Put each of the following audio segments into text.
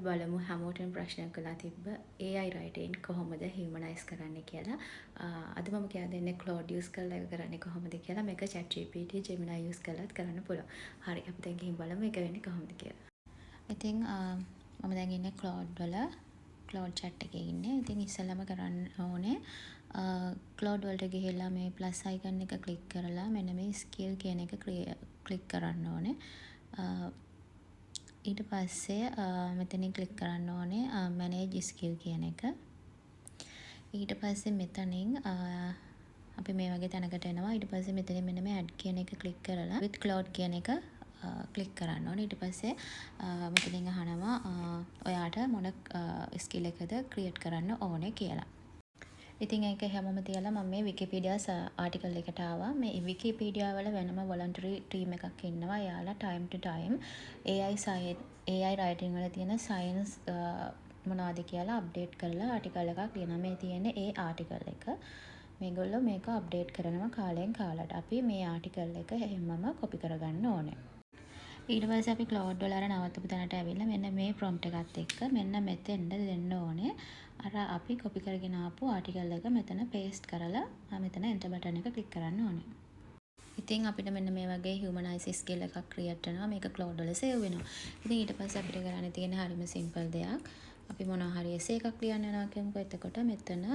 අපි බලමු හැමෝටම ප්‍රශ්නයක් කළා තිබ්බ AI writing කොහොමද humanize කරන්නේ කියලා. අද මම කියලා දෙන්නේ Claude use කරලා ඒක කරන්නේ කොහොමද කියලා. මේක ChatGPT, Gemini use කරලාත් කරන්න පුළුවන්. හරි අපි දැන් ගිහින් බලමු ඒක වෙන්නේ කොහොමද කියලා. ඉතින් මම දැන් ඉන්නේ Claude වල Claude chat එකේ ඉන්නේ. ඉතින් ඉස්සෙල්ලාම කරන්න ඕනේ Claude වලට ගිහිල්ලා මේ plus icon එක click කරලා මෙන්න මේ skill කියන එක click කරන්න ඕනේ. ඊට පස්සේ මෙතනින් ක්ලික් කරන්න ඕනේ manage skill කියන එක. ඊට පස්සේ මෙතනින් අපි මේ වගේ තැනකට එනවා. ඊට පස්සේ මෙතනින් මෙන්න මේ add කියන එක ක්ලික් කරලා with Claude කියන එක ක්ලික් කරන්න ඕනේ. ඊට පස්සේ මෙතනින් අහනවා ඔයාට මොන skill එකද create කරන්න ඕනේ කියලා. ඉතින් ඒක හැමෝම තියලා මම මේ Wikipedia ආටිකල් එකට ආවා. මේ Wikipedia වල වෙනම voluntary team එකක් ඉන්නවා. එයාලා time to time AI writing වල තියෙන science මොනවද කියලා අප්ඩේට් කරලා ආටිකල් එකක් ලියනවා. මේ තියෙන්නේ ඒ ආටිකල් එක. මේගොල්ලෝ මේක අප්ඩේට් කරනවා කාලෙන් කාලට. අපි මේ ආටිකල් එක හැමම copy කරගන්න ඕනේ. ඊට පස්සේ අපි Claude වල අර නවත්තපු තැනට ඇවිල්ලා මෙන්න මේ prompt එකත් එක්ක මෙන්න මෙතෙන්ද දෙන්න ඕනේ. අර අපි copy කරගෙන ආපු ආටිකල් එක මෙතන paste කරලා මෙතන enter button එක click කරන්න ඕනේ. ඉතින් අපිට මෙන්න මේ වගේ humanize skill එකක් create වෙනවා. මේක Claude වල save වෙනවා. ඉතින් ඊට පස්සේ අපිට කරන්න තියෙන හරිම simple දෙයක්. අපි මොනවා හරි essay එකක් ලියන්න යනවා කියමුකෝ. එතකොට මෙතන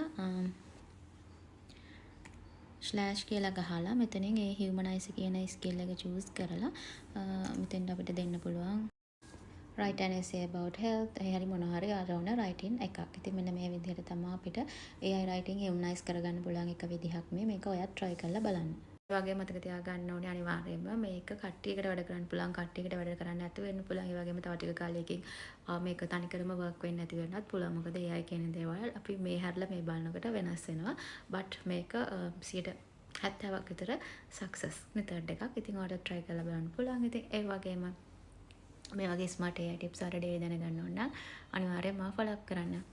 ස්ලෑෂ් කියලා ගහලා මෙතනින් ඒ humanize කියන skill එක choose කරලා මෙතෙන්ට අපිට දෙන්න පුළුවන් write an essay about health හරි මොනවා හරි අරවන writing එකක්. ඉතින් මෙන්න මේ විදිහට තමයි අපිට AI writing humanize කරගන්න පුළුවන් එක විදිහක් මේක ඔයත් try කරලා බලන්න. ඒ වගේම මතක තියාගන්න ඕනේ අනිවාර්යයෙන්ම මේක කට්ටියකට වැඩ කරන්න පුළුවන්, කට්ටියකට වැඩ කරන්න නැති වෙන්න පුළුවන්. ඒ වගේම තව ටික කාලයකින් මේක තනිකරම work වෙන්නේ නැති වෙන්නත් පුළුවන්. මොකද AI කියන දේවල් අපි මේ හැරලා මේ බලනකොට වෙනස් වෙනවා. but මේක 70ක් විතර සක්සස් මෙතඩ් එකක්. ඉතින් ඔයාලට try කරලා බලන්න පුළුවන්. ඉතින් ඒ වගේම මේ වගේ ස්මාර්ට් AI tips වල දැනගන්න ඕන නම් අනිවාර්යයෙන්ම follow up කරන්න.